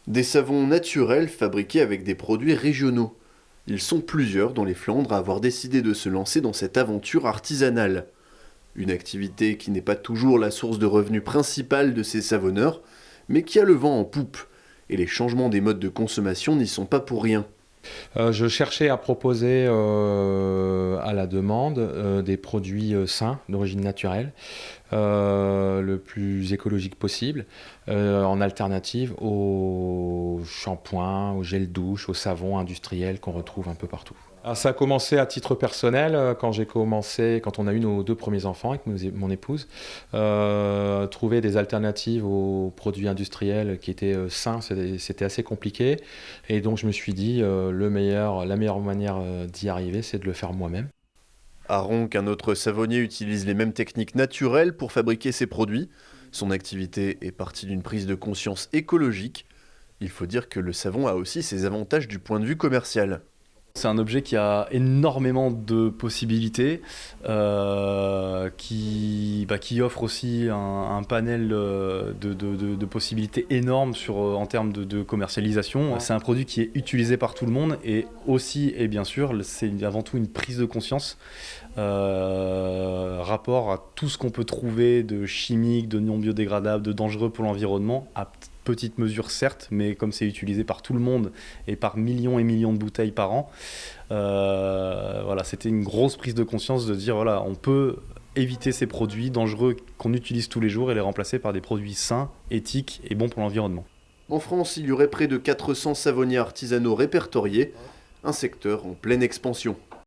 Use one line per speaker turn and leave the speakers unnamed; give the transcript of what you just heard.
Des savons naturels fabriqués avec des produits régionaux. Ils sont plusieurs dans les Flandres à avoir décidé de se lancer dans cette aventure artisanale. Une activité qui n'est pas toujours la source de revenus principale de ces savonneurs, mais qui a le vent en poupe. Et les changements des modes de consommation n'y sont pas pour rien.
Je cherchais à proposer à la demande des produits sains, d'origine naturelle, le plus écologique possible, en alternative aux shampoings, aux gels douche, aux savons industriels qu'on retrouve un peu partout. Ah, ça a commencé à titre personnel quand on a eu nos deux premiers enfants avec mon épouse. Trouver des alternatives aux produits industriels qui étaient sains, c'était assez compliqué. Et donc je me suis dit, la meilleure manière d'y arriver, c'est de le faire moi-même.
À Ronc, un autre savonnier utilise les mêmes techniques naturelles pour fabriquer ses produits. Son activité est partie d'une prise de conscience écologique. Il faut dire que le savon a aussi ses avantages du point de vue commercial.
C'est un objet qui a énormément de possibilités, qui offre aussi un panel de possibilités énormes en termes de commercialisation. C'est un produit qui est utilisé par tout le monde et aussi, et bien sûr, c'est avant tout une prise de conscience rapport à tout ce qu'on peut trouver de chimique, de non biodégradable, de dangereux pour l'environnement, à petite mesure certes, mais comme c'est utilisé par tout le monde et par millions et millions de bouteilles par an, voilà, c'était une grosse prise de conscience de dire voilà, on peut éviter ces produits dangereux qu'on utilise tous les jours et les remplacer par des produits sains, éthiques et bons pour l'environnement.
En France, il y aurait près de 400 savonniers artisanaux répertoriés, un secteur en pleine expansion.